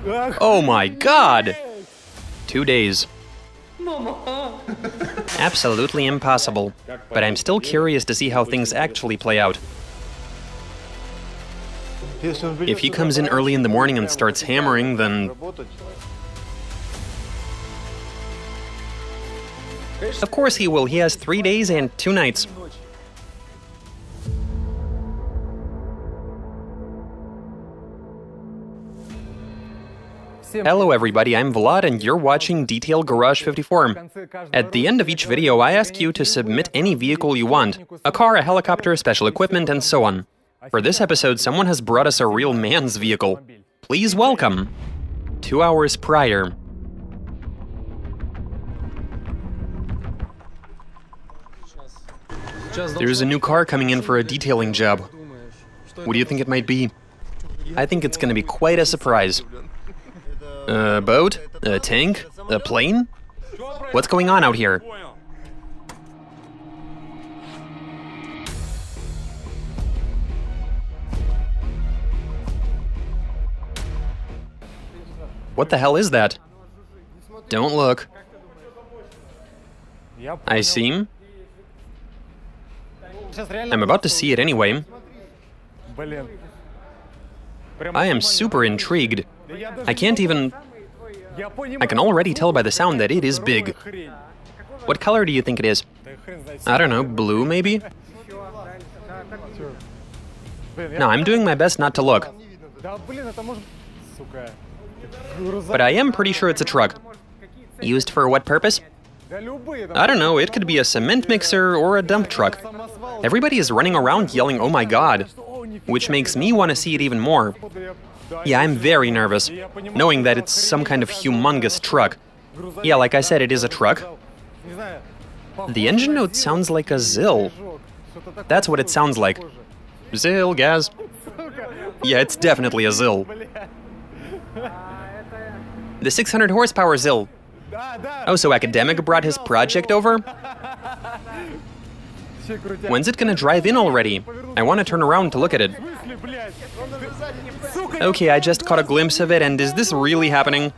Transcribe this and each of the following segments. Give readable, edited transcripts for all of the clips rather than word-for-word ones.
Oh my god! 2 days. Absolutely impossible. But I'm still curious to see how things actually play out. If he comes in early in the morning and starts hammering, then... Of course he will. He has 3 days and 2 nights. Hello everybody, I'm Vlad and you're watching Detail Garage 54. At the end of each video I ask you to submit any vehicle you want. A car, a helicopter, special equipment, and so on. For this episode, someone has brought us a real man's vehicle. Please welcome. 2 hours prior. There's a new car coming in for a detailing job. What do you think it might be? I think it's gonna be quite a surprise. A boat? A tank? A plane? What's going on out here? What the hell is that? Don't look. I see him. I'm about to see it anyway. I am super intrigued. I can't even... I can already tell by the sound that it is big. What color do you think it is? I don't know, blue maybe? No, I'm doing my best not to look. But I am pretty sure it's a truck. Used for what purpose? I don't know, it could be a cement mixer or a dump truck. Everybody is running around yelling, "Oh my god," which makes me want to see it even more. Yeah, I'm very nervous, knowing that it's some kind of humongous truck. Yeah, like I said, it is a truck. The engine note sounds like a ZIL. That's what it sounds like. ZIL, gas. Yeah, it's definitely a ZIL. The 600 horsepower ZIL. Oh, so Academic brought his project over? When's it gonna drive in already? I want to turn around to look at it. Okay, I just caught a glimpse of it, and is this really happening?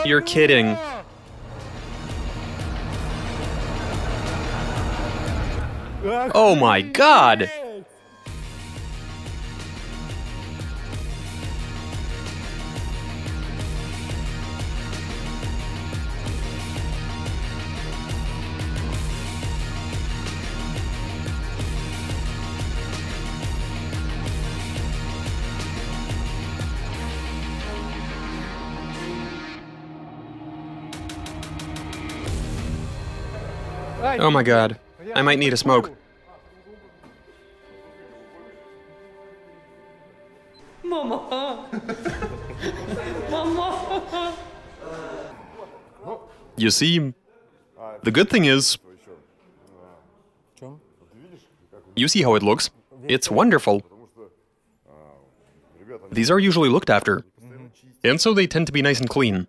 You're kidding. Oh my god! Oh my god, I might need a smoke. Mama. Mama. You see, the good thing is... You see how it looks? It's wonderful. These are usually looked after. And so they tend to be nice and clean.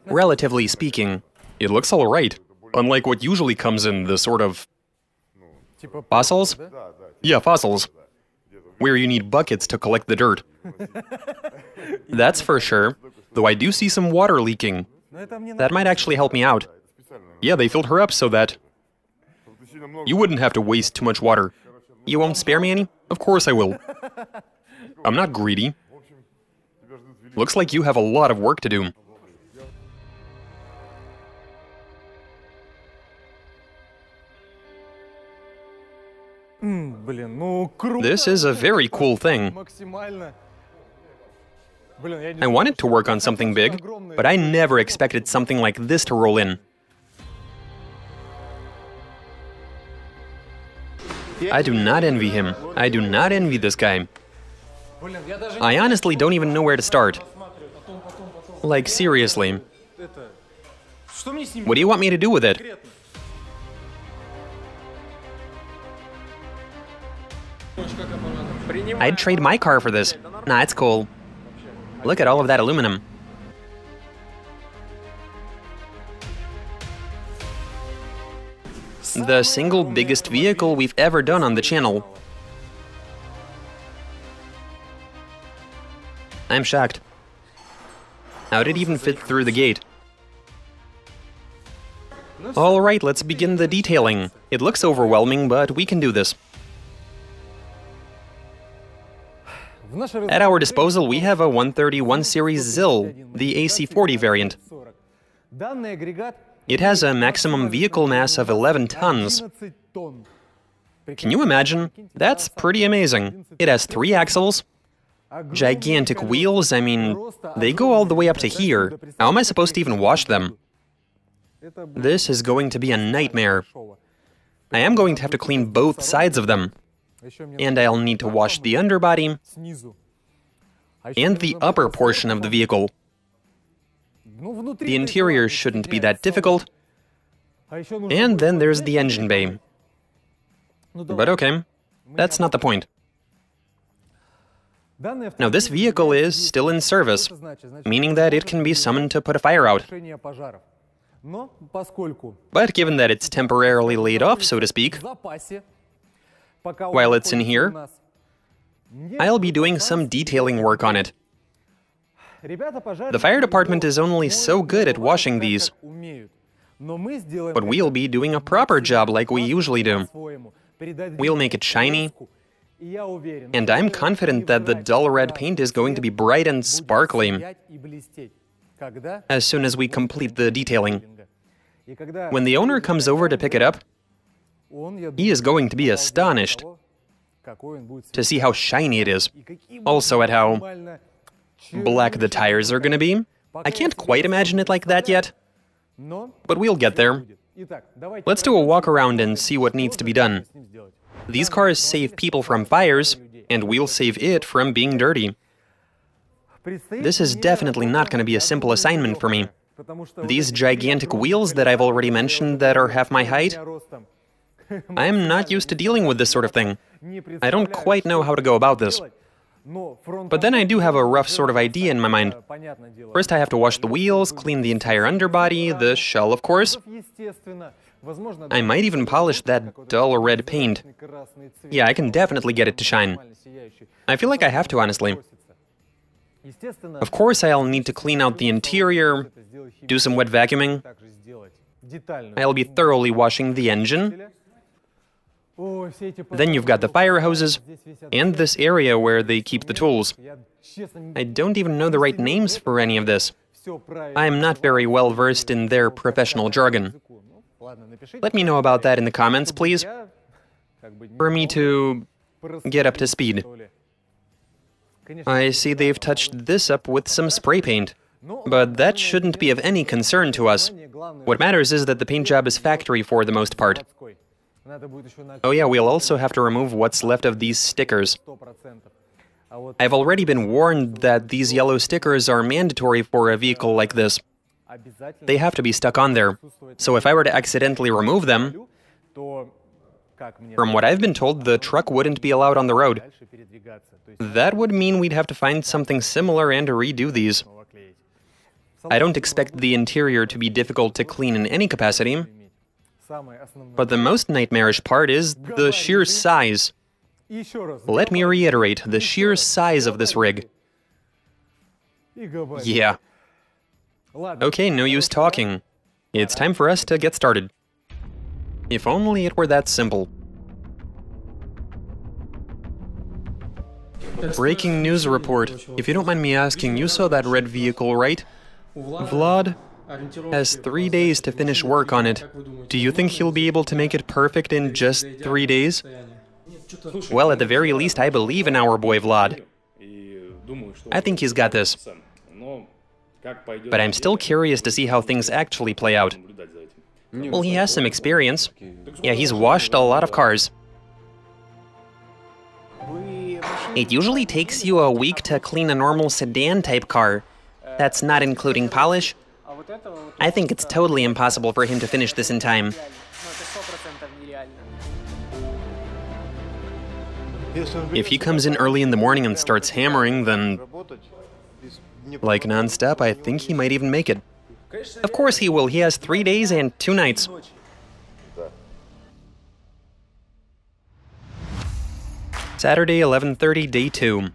Relatively speaking, it looks alright. Unlike what usually comes in the sort of... Fossils? Yeah, fossils. Where you need buckets to collect the dirt. That's for sure, though I do see some water leaking. That might actually help me out. Yeah, they filled her up so that... You wouldn't have to waste too much water. You won't spare me any? Of course I will. I'm not greedy. Looks like you have a lot of work to do. This is a very cool thing. I wanted to work on something big, but I never expected something like this to roll in. I do not envy him. I do not envy this guy. I honestly don't even know where to start. Like, seriously. What do you want me to do with it? I'd trade my car for this. Nah, it's cool. Look at all of that aluminum. The single biggest vehicle we've ever done on the channel. I'm shocked. How did it even fit through the gate? Alright, let's begin the detailing. It looks overwhelming, but we can do this. At our disposal, we have a 131 series ZIL, the AC40 variant. It has a maximum vehicle mass of 11 tons. Can you imagine? That's pretty amazing. It has 3 axles, gigantic wheels, I mean, they go all the way up to here. How am I supposed to even wash them? This is going to be a nightmare. I am going to have to clean both sides of them. And I'll need to wash the underbody and the upper portion of the vehicle. The interior shouldn't be that difficult. And then there's the engine bay. But okay, that's not the point. Now this vehicle is still in service, meaning that it can be summoned to put a fire out. But given that it's temporarily laid off, so to speak, while it's in here, I'll be doing some detailing work on it. The fire department is only so good at washing these, but we'll be doing a proper job like we usually do. We'll make it shiny, and I'm confident that the dull red paint is going to be bright and sparkly as soon as we complete the detailing. When the owner comes over to pick it up, he is going to be astonished to see how shiny it is. Also at how black the tires are going to be. I can't quite imagine it like that yet, but we'll get there. Let's do a walk around and see what needs to be done. These cars save people from fires, and we'll save it from being dirty. This is definitely not going to be a simple assignment for me. These gigantic wheels that I've already mentioned that are half my height, I'm not used to dealing with this sort of thing. I don't quite know how to go about this. But then I do have a rough sort of idea in my mind. First I have to wash the wheels, clean the entire underbody, the shell of course. I might even polish that dull red paint. Yeah, I can definitely get it to shine. I feel like I have to, honestly. Of course I'll need to clean out the interior, do some wet vacuuming. I'll be thoroughly washing the engine. Then you've got the fire hoses, and this area where they keep the tools. I don't even know the right names for any of this. I'm not very well versed in their professional jargon. Let me know about that in the comments, please, for me to get up to speed. I see they've touched this up with some spray paint, but that shouldn't be of any concern to us. What matters is that the paint job is factory for the most part. Oh yeah, we'll also have to remove what's left of these stickers. I've already been warned that these yellow stickers are mandatory for a vehicle like this. They have to be stuck on there. So if I were to accidentally remove them, from what I've been told, the truck wouldn't be allowed on the road. That would mean we'd have to find something similar and redo these. I don't expect the interior to be difficult to clean in any capacity. But the most nightmarish part is the sheer size. Let me reiterate, the sheer size of this rig. Yeah. Okay, no use talking. It's time for us to get started. If only it were that simple. Breaking news report. If you don't mind me asking, you saw that red vehicle, right? Vlad has 3 days to finish work on it. Do you think he'll be able to make it perfect in just 3 days? Well, at the very least, I believe in our boy Vlad. I think he's got this. But I'm still curious to see how things actually play out. Well, he has some experience. Yeah, he's washed a lot of cars. It usually takes you a week to clean a normal sedan-type car. That's not including polish. I think it's totally impossible for him to finish this in time. If he comes in early in the morning and starts hammering, then, like non-stop, I think he might even make it. Of course he will. He has 3 days and 2 nights. Saturday, 11:30, day 2.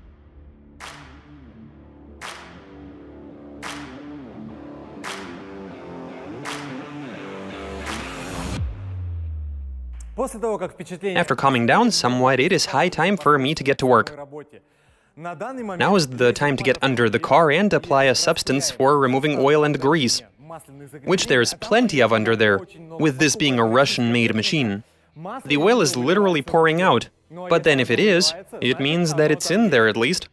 After calming down somewhat, it is high time for me to get to work. Now is the time to get under the car and apply a substance for removing oil and grease, which there's plenty of under there, with this being a Russian-made machine. The oil is literally pouring out, but then if it is, it means that it's in there at least.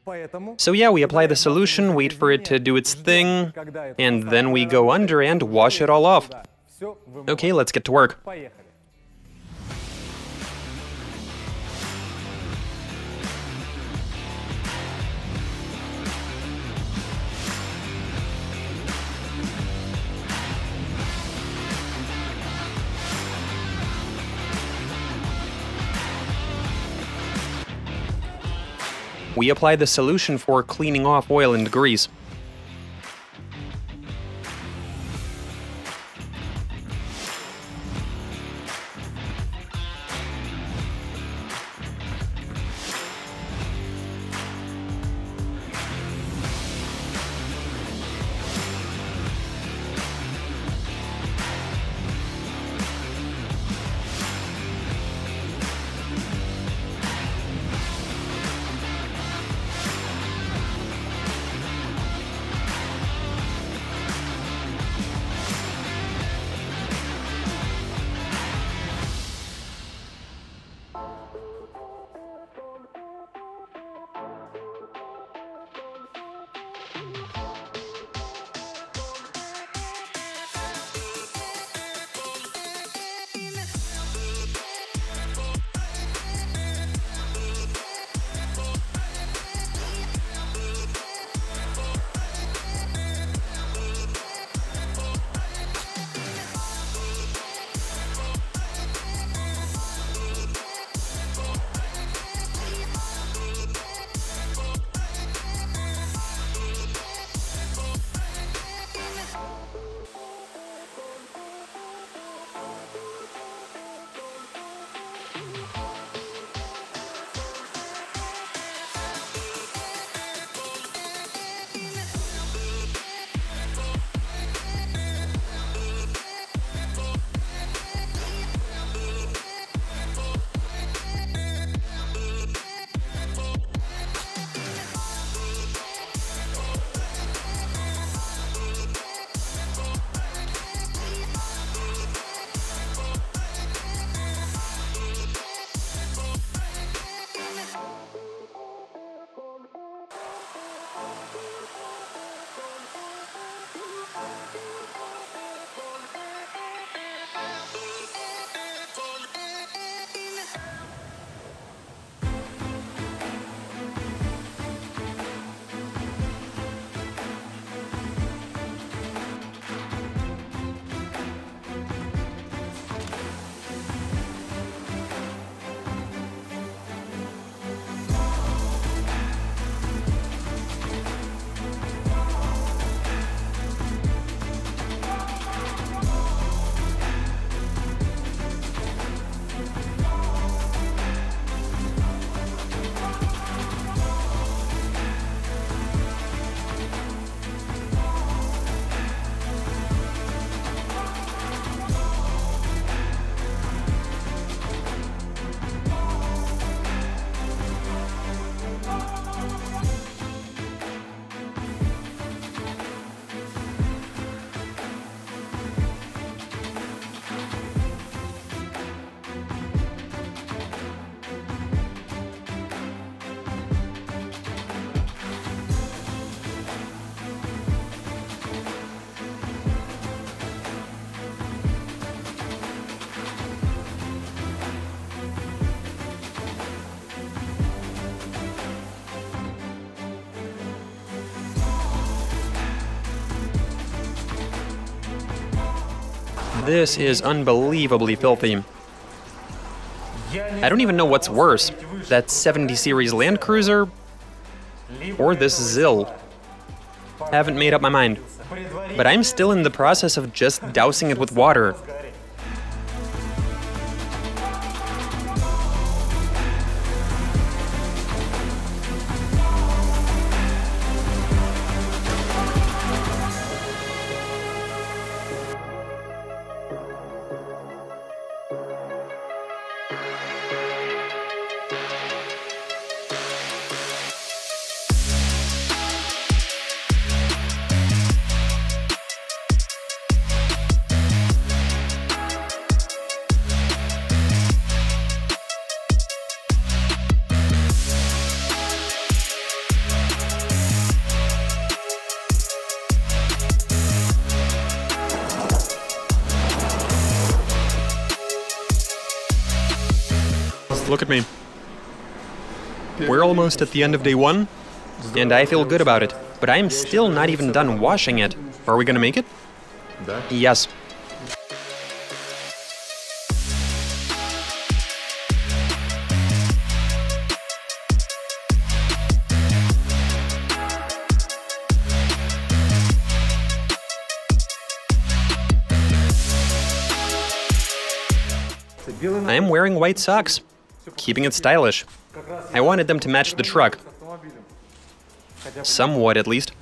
So yeah, we apply the solution, wait for it to do its thing, and then we go under and wash it all off. Okay, let's get to work. We apply the solution for cleaning off oil and grease. This is unbelievably filthy. I don't even know what's worse, that 70 series Land Cruiser or this ZIL. Haven't made up my mind. But I'm still in the process of just dousing it with water. Look at me. We're almost at the end of day 1, and I feel good about it. But I'm still not even done washing it. Are we gonna make it? Yes. I am wearing white socks, keeping it stylish. I wanted them to match the truck. Somewhat, at least.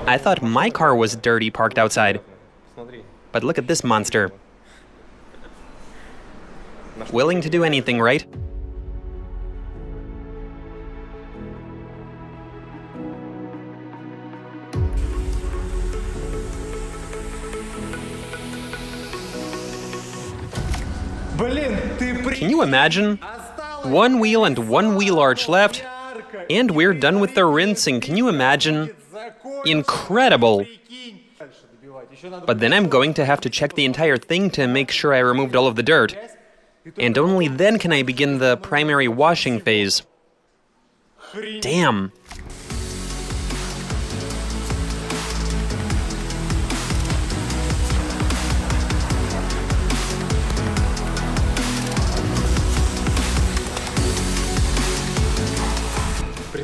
I thought my car was dirty parked outside. But look at this monster. Willing to do anything, right? Can you imagine? One wheel and one wheel arch left, and we're done with the rinsing. Can you imagine? Incredible! But then I'm going to have to check the entire thing to make sure I removed all of the dirt. And only then can I begin the primary washing phase. Damn!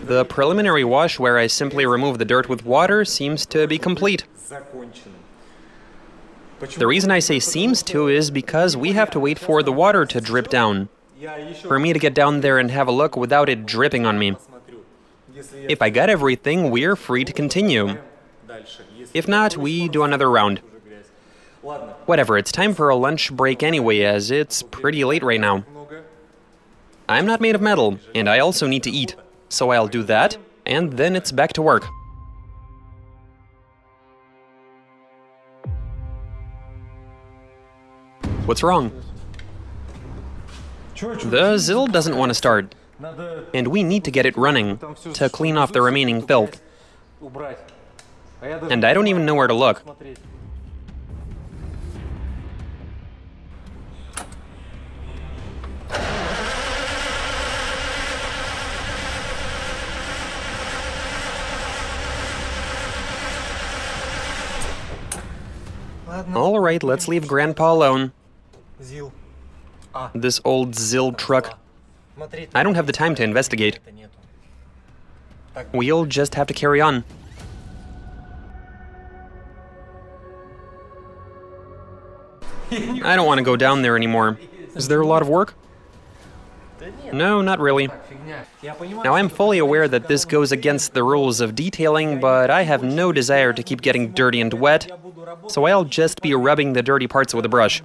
The preliminary wash, where I simply remove the dirt with water, seems to be complete. The reason I say seems to is because we have to wait for the water to drip down. For me to get down there and have a look without it dripping on me. If I got everything, we're free to continue. If not, we do another round. Whatever, it's time for a lunch break anyway, as it's pretty late right now. I'm not made of metal, and I also need to eat. So I'll do that, and then it's back to work. What's wrong? The ZIL doesn't want to start, and we need to get it running to clean off the remaining filth. And I don't even know where to look. Alright, let's leave Grandpa alone. This old ZIL truck. I don't have the time to investigate. We'll just have to carry on. I don't want to go down there anymore. Is there a lot of work? No, not really. Now, I'm fully aware that this goes against the rules of detailing, but I have no desire to keep getting dirty and wet, so I'll just be rubbing the dirty parts with a brush.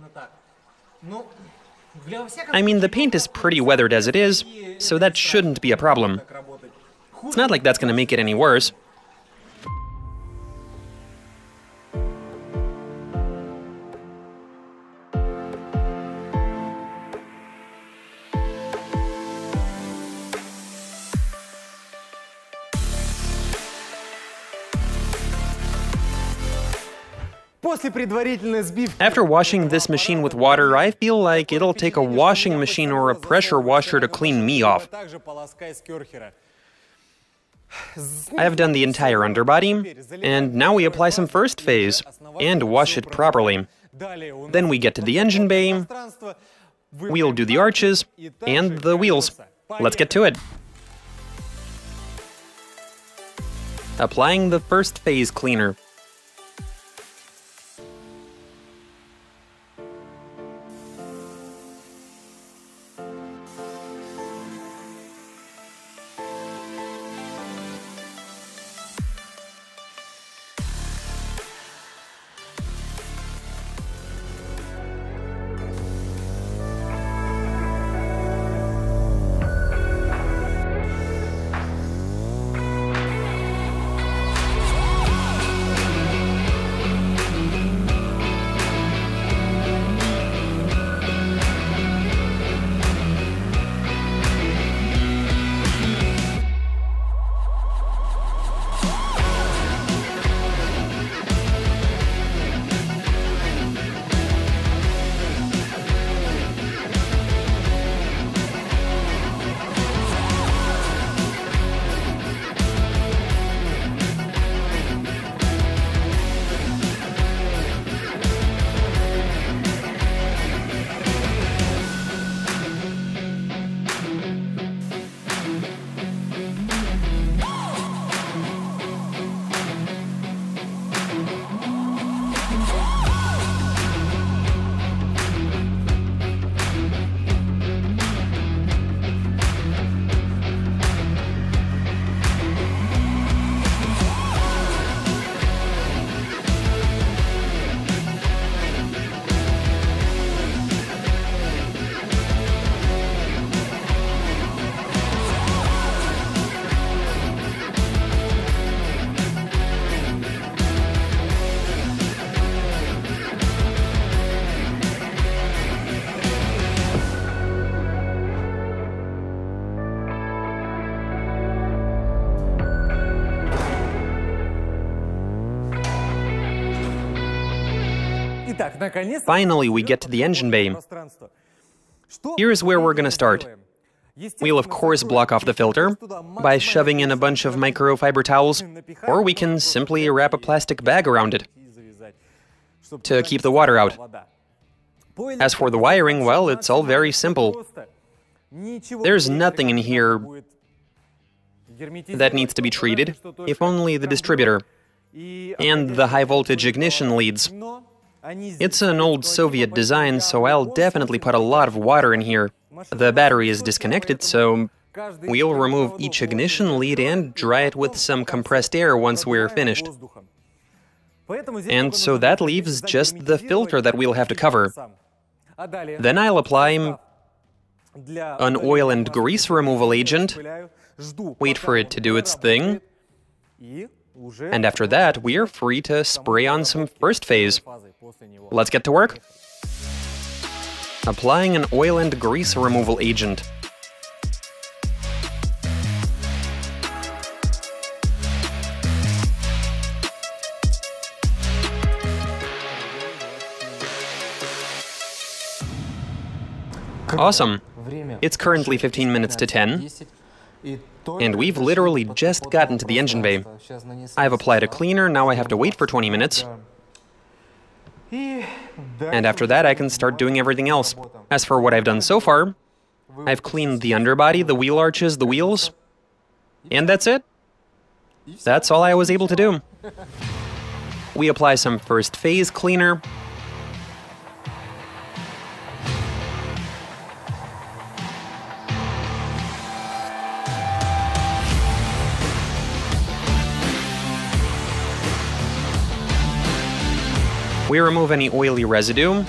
I mean, the paint is pretty weathered as it is, so that shouldn't be a problem. It's not like that's going to make it any worse. After washing this machine with water, I feel like it'll take a washing machine or a pressure washer to clean me off. I have done the entire underbody, and now we apply some first phase and wash it properly. Then we get to the engine bay, we'll do the arches and the wheels. Let's get to it. Applying the first phase cleaner. Finally, we get to the engine bay. Here's where we're gonna start. We'll of course block off the filter by shoving in a bunch of microfiber towels, or we can simply wrap a plastic bag around it to keep the water out. As for the wiring, well, it's all very simple. There's nothing in here that needs to be treated, if only the distributor and the high-voltage ignition leads. It's an old Soviet design, so I'll definitely put a lot of water in here. The battery is disconnected, so we'll remove each ignition lead and dry it with some compressed air once we're finished. And so that leaves just the filter that we'll have to cover. Then I'll apply an oil and grease removal agent, wait for it to do its thing, and after that, we're free to spray on some first phase. Let's get to work. Applying an oil and grease removal agent. Awesome. It's currently 15 minutes to 10, and we've literally just gotten to the engine bay. I've applied a cleaner, now I have to wait for 20 minutes. And after that, I can start doing everything else. As for what I've done so far, I've cleaned the underbody, the wheel arches, the wheels, and that's it. That's all I was able to do. We apply some first phase cleaner. We remove any oily residue.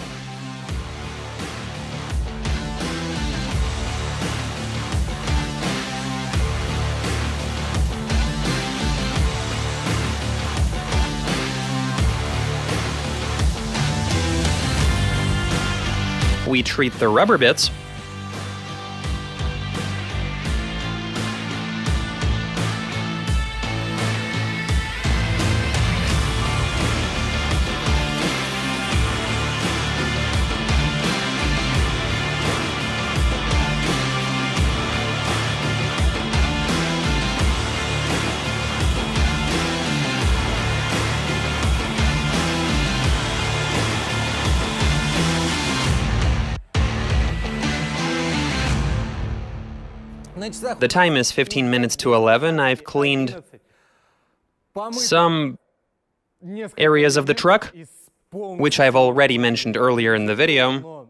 We treat the rubber bits. The time is 15 minutes to 11. I've cleaned some areas of the truck, which I've already mentioned earlier in the video,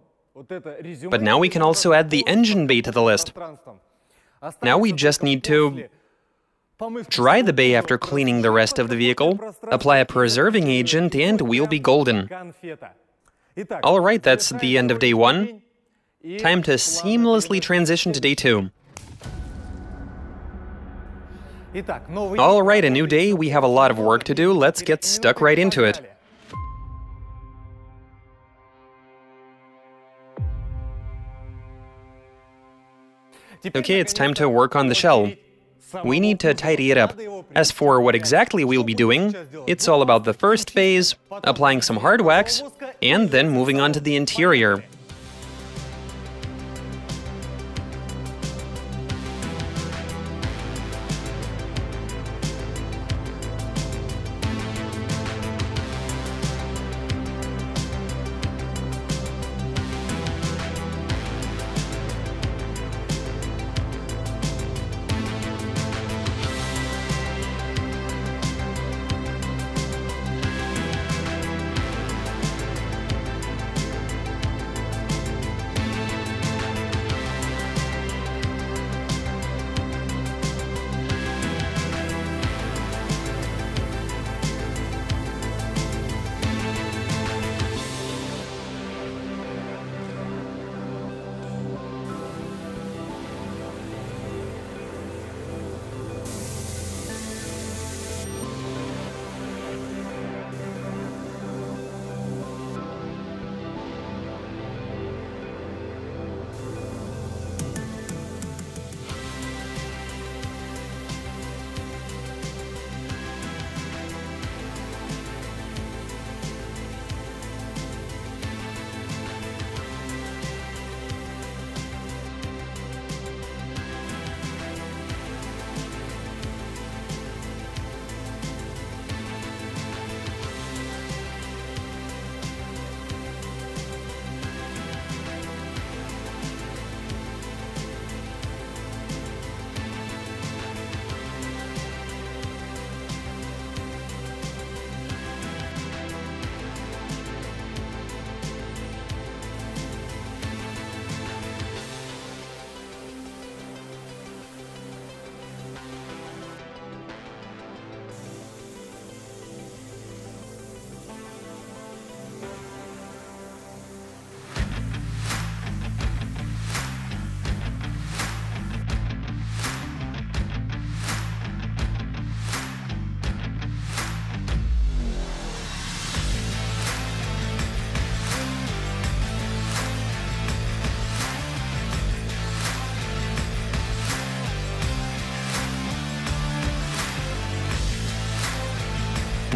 but now we can also add the engine bay to the list. Now we just need to dry the bay after cleaning the rest of the vehicle, apply a preserving agent, and we'll be golden. Alright, that's the end of day 1. Time to seamlessly transition to day 2. Alright, a new day, we have a lot of work to do, let's get stuck right into it. Okay, it's time to work on the shell. We need to tidy it up. As for what exactly we'll be doing, it's all about the first phase, applying some hard wax, and then moving on to the interior.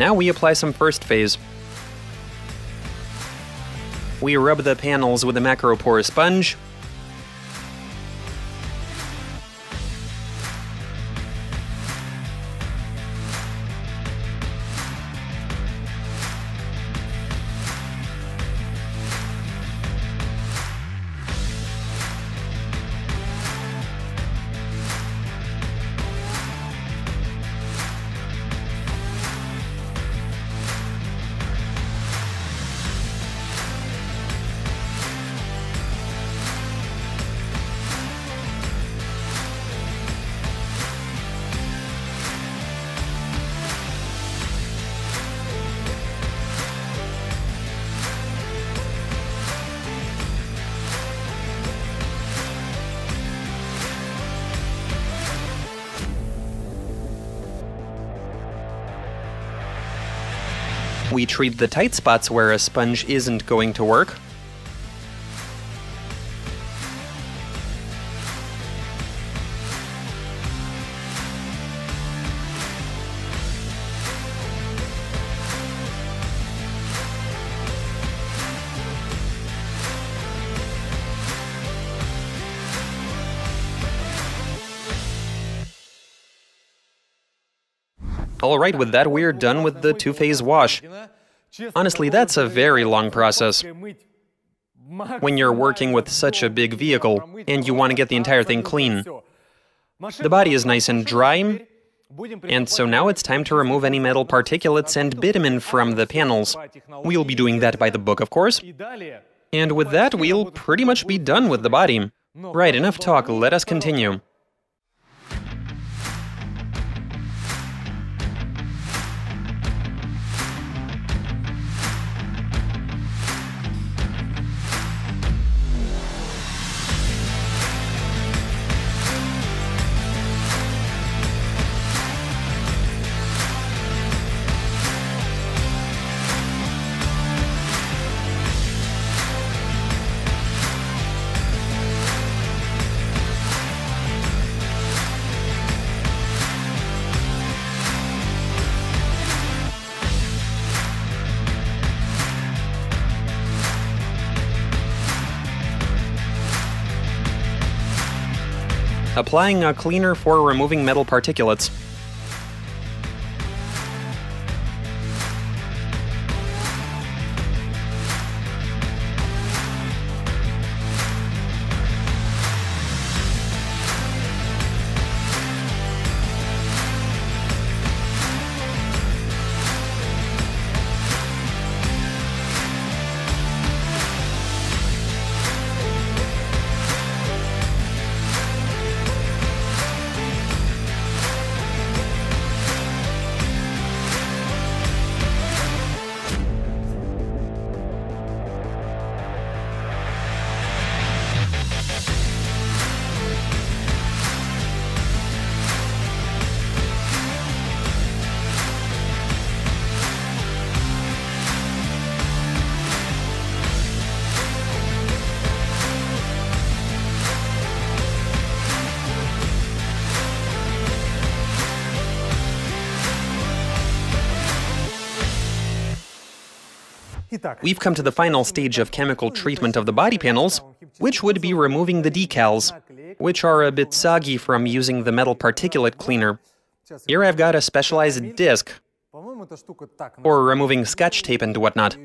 Now we apply some first phase. We rub the panels with a macropore sponge. We treat the tight spots where a sponge isn't going to work. Alright, with that we're done with the two-phase wash. Honestly, that's a very long process. When you're working with such a big vehicle, and you want to get the entire thing clean. The body is nice and dry, And so now it's time to remove any metal particulates and bitumen from the panels. We'll be doing that by the book, of course. And with that, we'll pretty much be done with the body. Right, enough talk, let us continue. Applying a cleaner for removing metal particulates. We've come to the final stage of chemical treatment of the body panels, which would be removing the decals, which are a bit soggy from using the metal particulate cleaner. Here I've got a specialized disc for removing scotch tape and whatnot.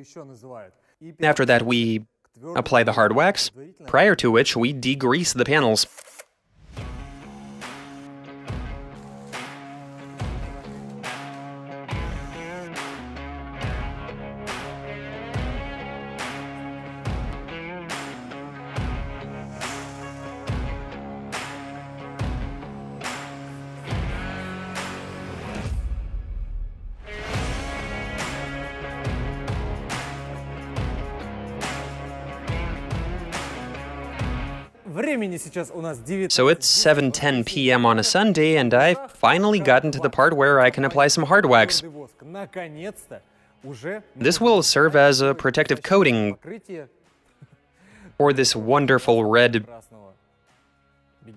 After that, we apply the hard wax, prior to which we degrease the panels. So it's 7:10 p.m. on a Sunday, and I've finally gotten to the part where I can apply some hard wax. This will serve as a protective coating for this wonderful red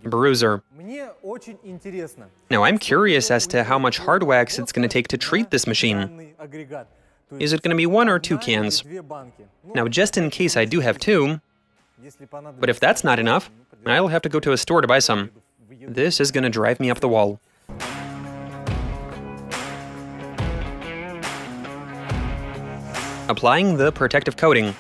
bruiser. Now I'm curious as to how much hard wax it's going to take to treat this machine. Is it going to be 1 or 2 cans? Now just in case I do have 2, but if that's not enough, I'll have to go to a store to buy some. This is going to drive me up the wall. Applying the protective coating.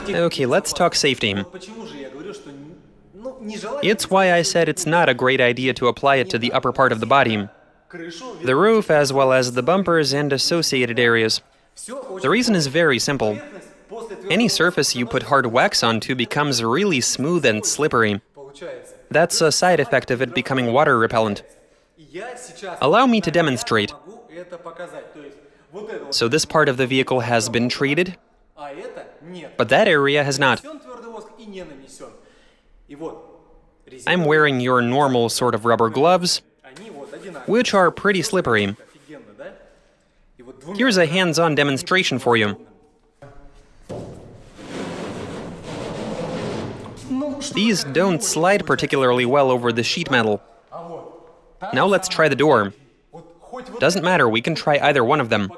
Okay, let's talk safety. It's why I said it's not a great idea to apply it to the upper part of the body, the roof as well as the bumpers and associated areas. The reason is very simple. Any surface you put hard wax onto becomes really smooth and slippery. That's a side effect of it becoming water repellent. Allow me to demonstrate. So this part of the vehicle has been treated, but that area has not. I'm wearing your normal sort of rubber gloves, which are pretty slippery. Here's a hands-on demonstration for you. These don't slide particularly well over the sheet metal. Now let's try the door. Doesn't matter, we can try either one of them.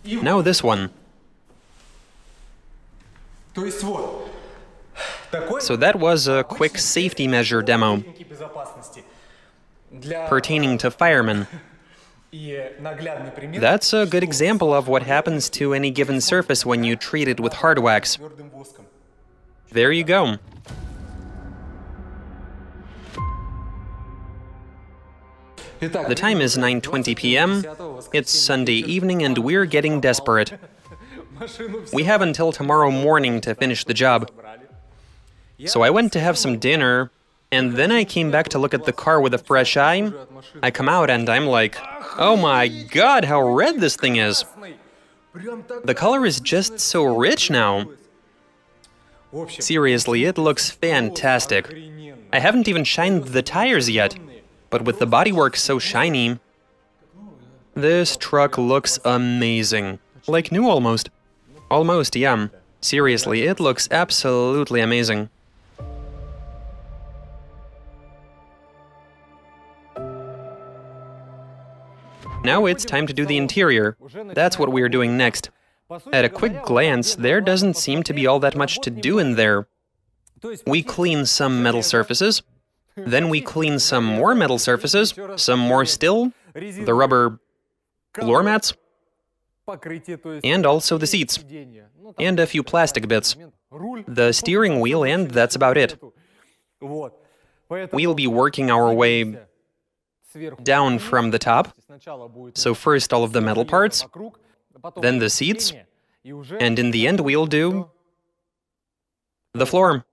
Now this one. So that was a quick safety measure demo pertaining to firemen. That's a good example of what happens to any given surface when you treat it with hard wax. There you go. The time is 9:20 p.m. It's Sunday evening and we're getting desperate. We have until tomorrow morning to finish the job. So I went to have some dinner, and then I came back to look at the car with a fresh eye. I come out and I'm like, oh my god, how red this thing is! The color is just so rich now. Seriously, it looks fantastic. I haven't even shined the tires yet, but with the bodywork so shiny, this truck looks amazing. Like new almost. Almost, yeah. Seriously, it looks absolutely amazing. Now it's time to do the interior. That's what we're doing next. At a quick glance, there doesn't seem to be all that much to do in there. We clean some metal surfaces, then we clean some more metal surfaces, some more still, the rubber floor mats, and also the seats, and a few plastic bits, the steering wheel, and that's about it. We'll be working our way down from the top. So first all of the metal parts, then the seats, and in the end we'll do the floor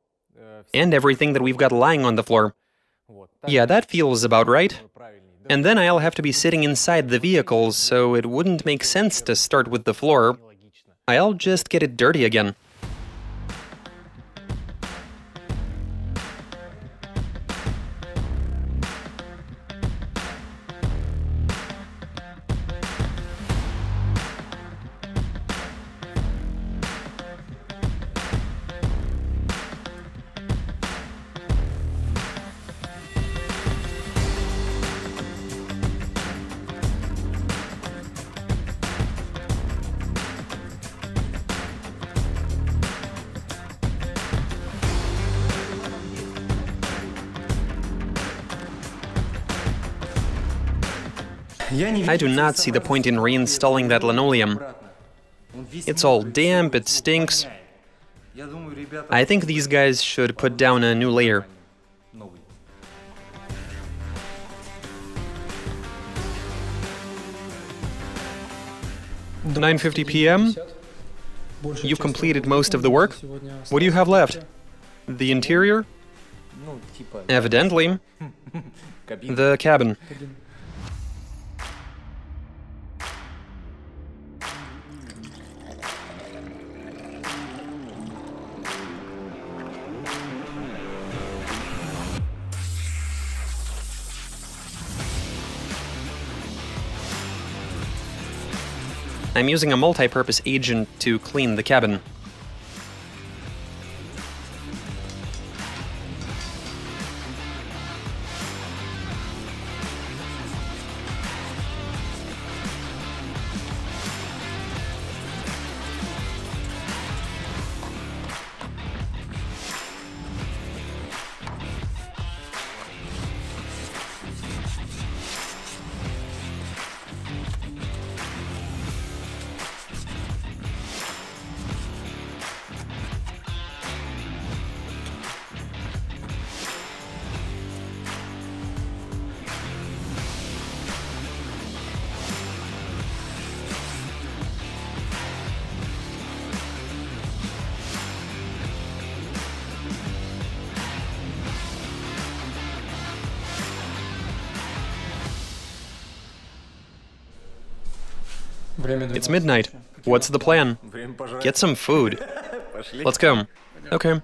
and everything that we've got lying on the floor. Yeah, that feels about right. And then I'll have to be sitting inside the vehicle, so it wouldn't make sense to start with the floor. I'll just get it dirty again. I do not see the point in reinstalling that linoleum. It's all damp, it stinks. I think these guys should put down a new layer. 9:50 p.m. You've completed most of the work. What do you have left? The interior? Evidently. The cabin. I'm using a multi-purpose agent to clean the cabin. It's midnight. What's the plan? Get some food. Let's go. Okay.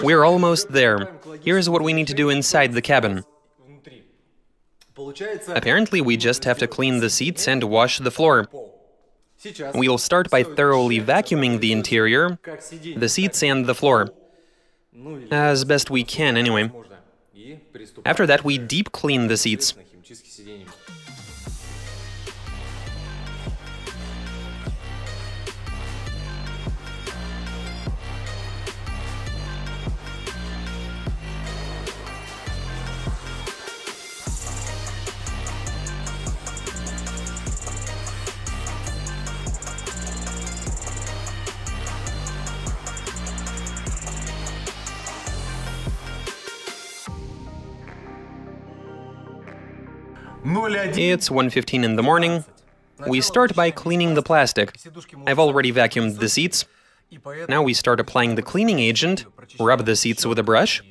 We're almost there. Here's what we need to do inside the cabin. Apparently, we just have to clean the seats and wash the floor. We'll start by thoroughly vacuuming the interior, the seats and the floor. As best we can, anyway. After that, we deep clean the seats. It's 1:15 in the morning. We start by cleaning the plastic. I've already vacuumed the seats. Now we start applying the cleaning agent, rub the seats with a brush,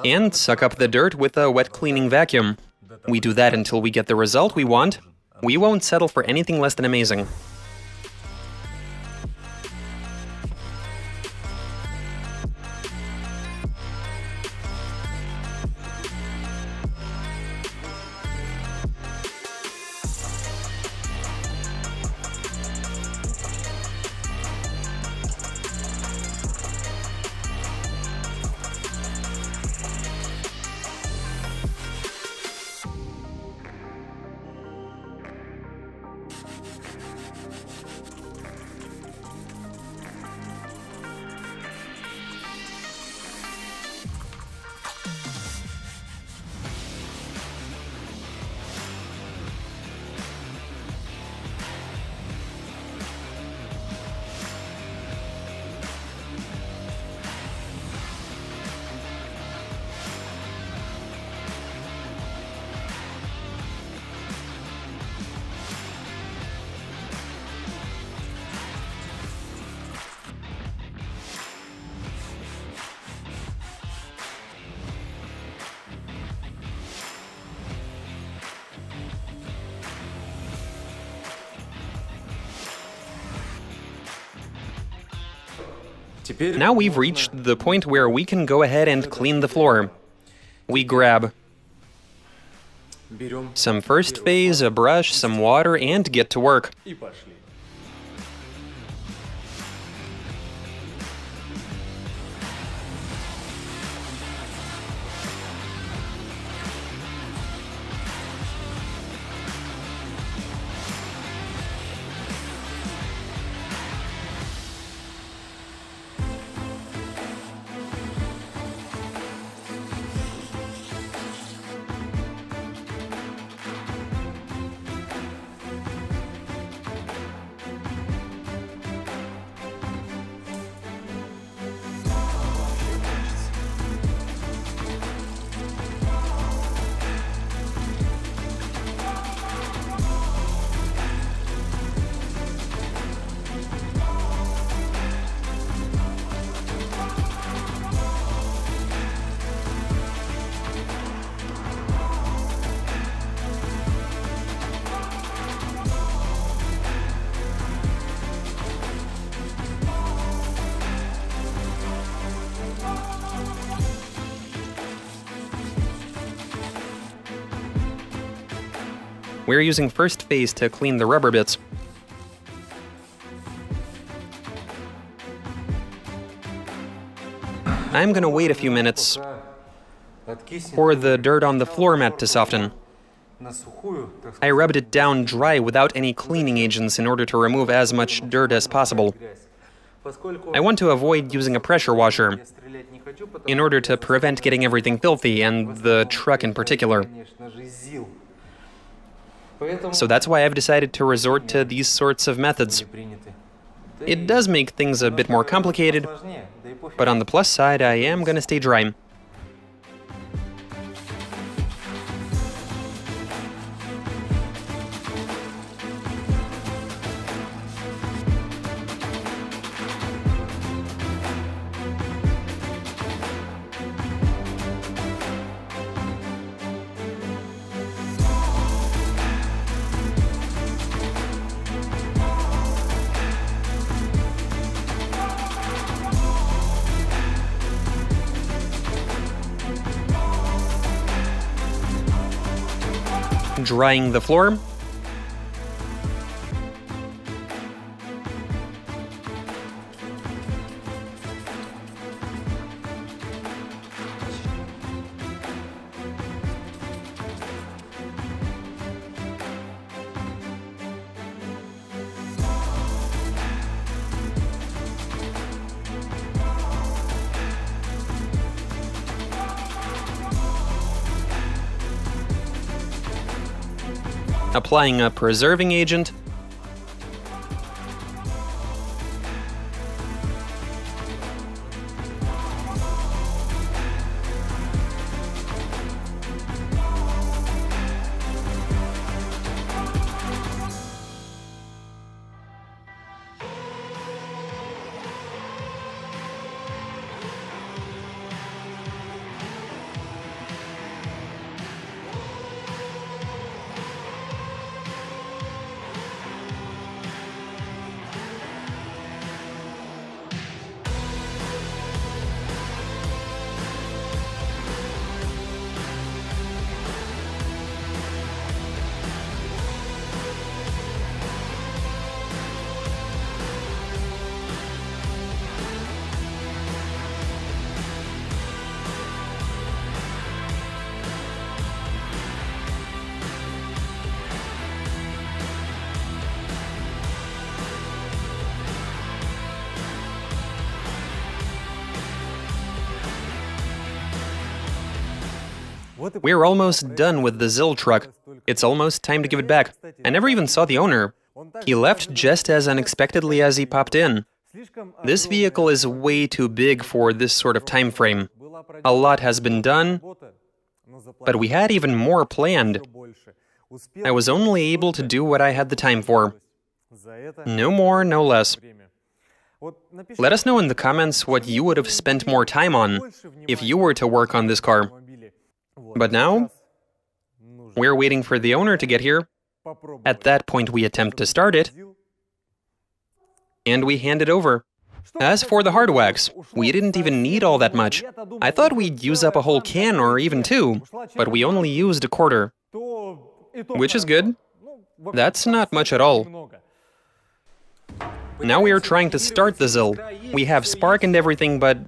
and suck up the dirt with a wet cleaning vacuum. We do that until we get the result we want. We won't settle for anything less than amazing. Now we've reached the point where we can go ahead and clean the floor. We grab some first phase, a brush, some water, and get to work. We're using first phase to clean the rubber bits. I'm gonna wait a few minutes for the dirt on the floor mat to soften. I rubbed it down dry without any cleaning agents in order to remove as much dirt as possible. I want to avoid using a pressure washer in order to prevent getting everything filthy, and the truck in particular. So that's why I've decided to resort to these sorts of methods. It does make things a bit more complicated, but on the plus side, I am gonna stay dry. drying the floor. Applying a preserving agent. We're almost done with the ZIL truck. It's almost time to give it back. I never even saw the owner. He left just as unexpectedly as he popped in. This vehicle is way too big for this sort of time frame. A lot has been done, but we had even more planned. I was only able to do what I had the time for. No more, no less. Let us know in the comments what you would have spent more time on if you were to work on this car. But now, we're waiting for the owner to get here. At that point, we attempt to start it, and we hand it over. As for the hard wax, we didn't even need all that much. I thought we'd use up a whole can or even two, but we only used a quarter. Which is good. That's not much at all. Now we are trying to start the ZIL. We have spark and everything, but...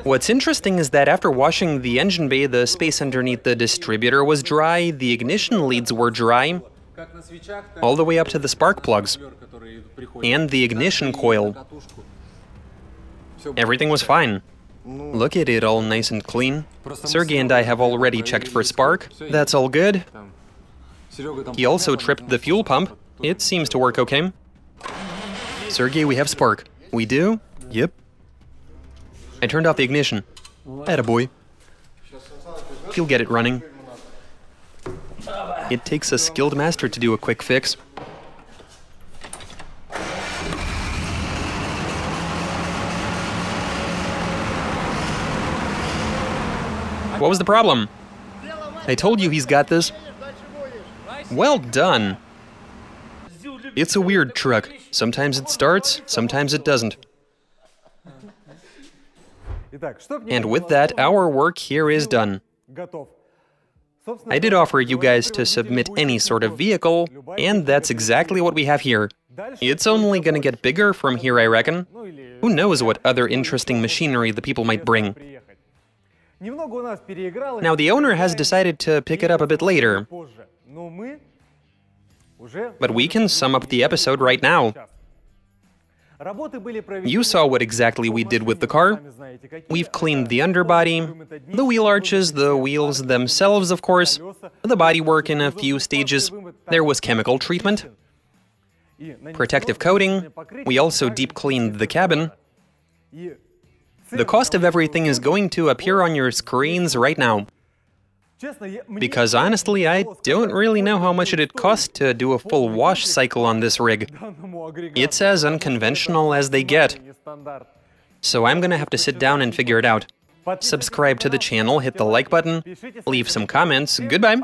What's interesting is that after washing the engine bay, the space underneath the distributor was dry, the ignition leads were dry, all the way up to the spark plugs, and the ignition coil. Everything was fine. Look at it, all nice and clean. Sergey and I have already checked for spark. That's all good. He also tripped the fuel pump. It seems to work okay. Sergey, we have spark. We do? Yep. I turned off the ignition. Attaboy. He'll get it running. It takes a skilled master to do a quick fix. What was the problem? I told you he's got this. Well done. It's a weird truck. Sometimes it starts, sometimes it doesn't. And with that, our work here is done. I did offer you guys to submit any sort of vehicle, and that's exactly what we have here. It's only gonna get bigger from here, I reckon. Who knows what other interesting machinery the people might bring. Now, the owner has decided to pick it up a bit later. But we can sum up the episode right now. You saw what exactly we did with the car. We've cleaned the underbody, the wheel arches, the wheels themselves, of course, the bodywork in a few stages. There was chemical treatment, protective coating. We also deep cleaned the cabin. The cost of everything is going to appear on your screens right now. Because honestly, I don't really know how much it'd cost to do a full wash cycle on this rig. It's as unconventional as they get. So I'm gonna have to sit down and figure it out. Subscribe to the channel, hit the like button, leave some comments. Goodbye!